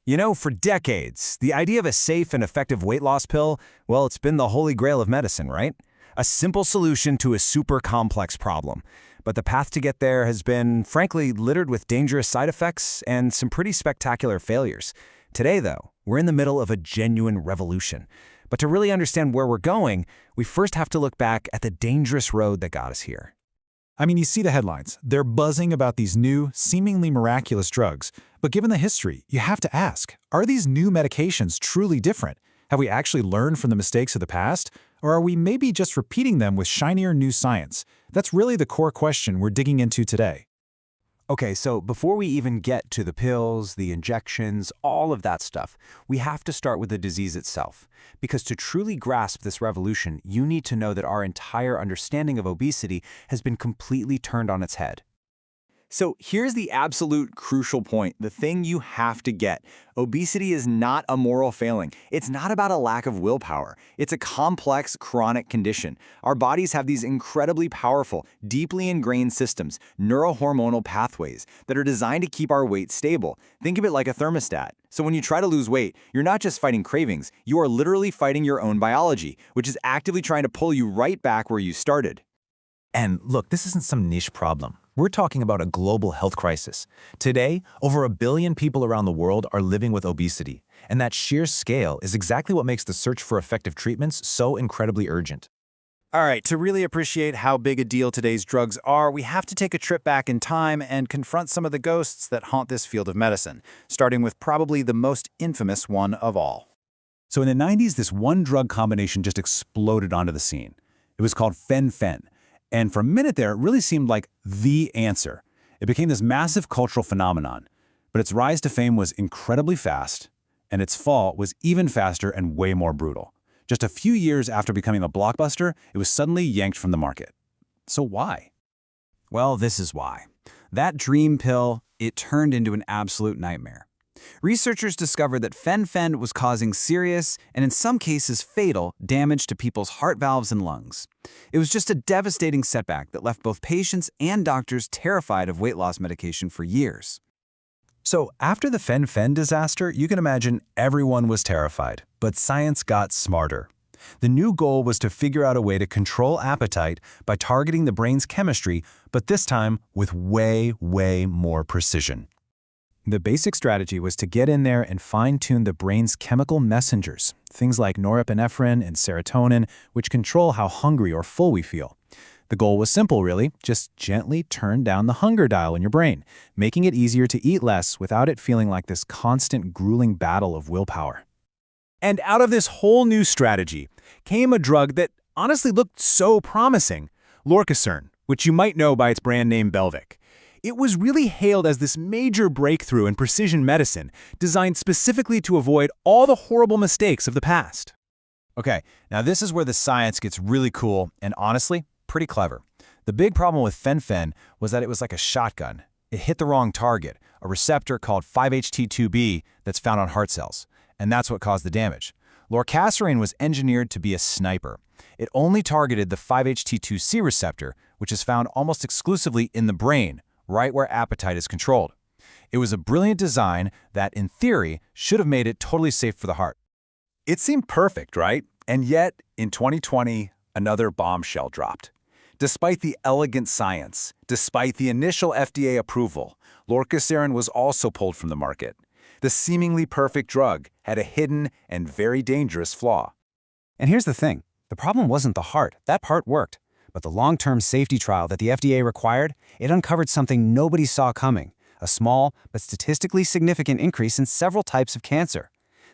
You know, for decades, the idea of a safe and effective weight loss pill, well, it's been the holy grail of medicine, right? A simple solution to a super complex problem. But the path to get there has been, frankly, littered with dangerous side effects and some pretty spectacular failures. Today, though, we're in the middle of a genuine revolution. But to really understand where we're going, we first have to look back at the dangerous road that got us here. I mean, you see the headlines. They're buzzing about these new, seemingly miraculous drugs. But given the history, you have to ask, are these new medications truly different? Have we actually learned from the mistakes of the past? Or are we maybe just repeating them with shinier new science? That's really the core question we're digging into today. Okay, so before we even get to the pills, the injections, all of that stuff, we have to start with the disease itself. Because to truly grasp this revolution, you need to know that our entire understanding of obesity has been completely turned on its head. So here's the absolute crucial point, the thing you have to get. Obesity is not a moral failing. It's not about a lack of willpower. It's a complex, chronic condition. Our bodies have these incredibly powerful, deeply ingrained systems, neurohormonal pathways, that are designed to keep our weight stable. Think of it like a thermostat. So when you try to lose weight, you're not just fighting cravings, you are literally fighting your own biology, which is actively trying to pull you right back where you started. And look, this isn't some niche problem. We're talking about a global health crisis. Today, over 1 billion people around the world are living with obesity, and that sheer scale is exactly what makes the search for effective treatments so incredibly urgent. All right, to really appreciate how big a deal today's drugs are, we have to take a trip back in time and confront some of the ghosts that haunt this field of medicine, starting with probably the most infamous one of all. So in the 90s, this one drug combination just exploded onto the scene. It was called fen-phen. And for a minute there, it really seemed like the answer. It became this massive cultural phenomenon. But its rise to fame was incredibly fast, and its fall was even faster and way more brutal. Just a few years after becoming a blockbuster, it was suddenly yanked from the market. So why? Well, this is why. That dream pill, it turned into an absolute nightmare. Researchers discovered that fen-phen was causing serious, and in some cases fatal, damage to people's heart valves and lungs. It was just a devastating setback that left both patients and doctors terrified of weight loss medication for years. So after the fen-phen disaster, you can imagine everyone was terrified, but science got smarter. The new goal was to figure out a way to control appetite by targeting the brain's chemistry, but this time with way more precision. The basic strategy was to get in there and fine-tune the brain's chemical messengers, things like norepinephrine and serotonin, which control how hungry or full we feel. The goal was simple, really. Just gently turn down the hunger dial in your brain, making it easier to eat less without it feeling like this constant, grueling battle of willpower. And out of this whole new strategy came a drug that honestly looked so promising, lorcaserin, which you might know by its brand name Belvic. It was really hailed as this major breakthrough in precision medicine, designed specifically to avoid all the horrible mistakes of the past. Okay, now this is where the science gets really cool and honestly, pretty clever. The big problem with fen-phen was that it was like a shotgun. It hit the wrong target, a receptor called 5-HT2B that's found on heart cells, and that's what caused the damage. Lorcaserin was engineered to be a sniper. It only targeted the 5-HT2C receptor, which is found almost exclusively in the brain, right where appetite is controlled. It was a brilliant design that, in theory, should have made it totally safe for the heart. It seemed perfect, right? And yet, in 2020, another bombshell dropped. Despite the elegant science, despite the initial FDA approval, lorcaserin was also pulled from the market. The seemingly perfect drug had a hidden and very dangerous flaw. And here's the thing. The problem wasn't the heart. That part worked. But the long-term safety trial that the FDA required, it uncovered something nobody saw coming, a small but statistically significant increase in several types of cancer.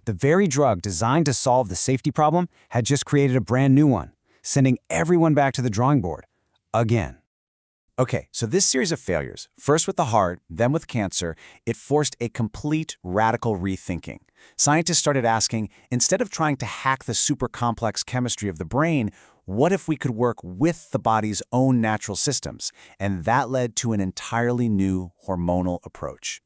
The very drug designed to solve the safety problem had just created a brand new one, sending everyone back to the drawing board, again. Okay, so this series of failures, first with the heart, then with cancer, it forced a complete radical rethinking. Scientists started asking, instead of trying to hack the super complex chemistry of the brain, what if we could work with the body's own natural systems? And that led to an entirely new hormonal approach.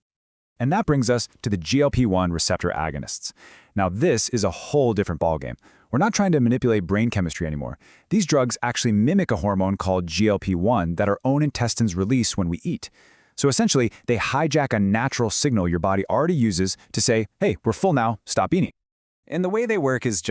And that brings us to the GLP-1 receptor agonists. Now this is a whole different ballgame. We're not trying to manipulate brain chemistry anymore. These drugs actually mimic a hormone called GLP-1 that our own intestines release when we eat. So essentially, they hijack a natural signal your body already uses to say, hey, we're full now, stop eating. And the way they work is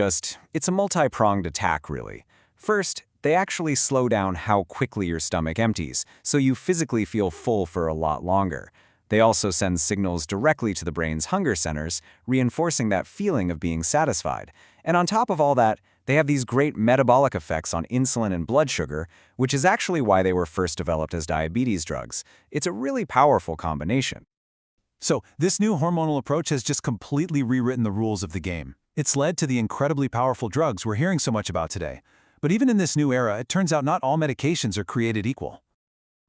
it's a multi-pronged attack, really. First, they actually slow down how quickly your stomach empties, so you physically feel full for a lot longer. They also send signals directly to the brain's hunger centers, reinforcing that feeling of being satisfied. And on top of all that, they have these great metabolic effects on insulin and blood sugar, which is actually why they were first developed as diabetes drugs. It's a really powerful combination. So this new hormonal approach has just completely rewritten the rules of the game. It's led to the incredibly powerful drugs we're hearing so much about today. But even in this new era, it turns out not all medications are created equal.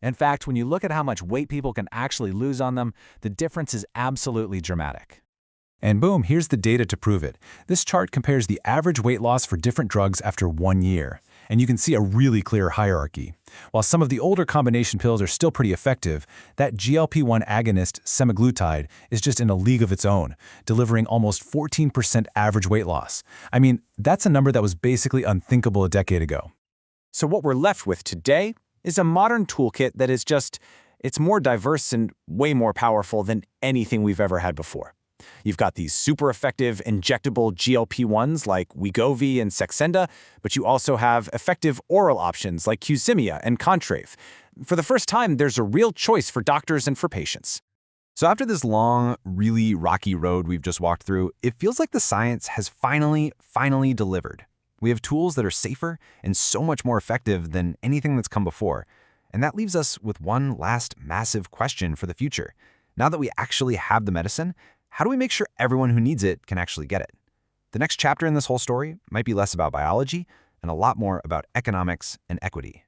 In fact, when you look at how much weight people can actually lose on them, the difference is absolutely dramatic. And boom, here's the data to prove it. This chart compares the average weight loss for different drugs after 1 year. And you can see a really clear hierarchy. While some of the older combination pills are still pretty effective, that GLP-1 agonist, semaglutide, is just in a league of its own, delivering almost 14% average weight loss. I mean, that's a number that was basically unthinkable a decade ago. So what we're left with today is a modern toolkit that is it's more diverse and way more powerful than anything we've ever had before. You've got these super effective injectable GLP-1s like Wegovy and Saxenda, but you also have effective oral options like Qsymia and Contrave. For the first time, there's a real choice for doctors and for patients. So after this long, really rocky road we've just walked through, it feels like the science has finally delivered. We have tools that are safer and so much more effective than anything that's come before. And that leaves us with one last massive question for the future. Now that we actually have the medicine, how do we make sure everyone who needs it can actually get it? The next chapter in this whole story might be less about biology and a lot more about economics and equity.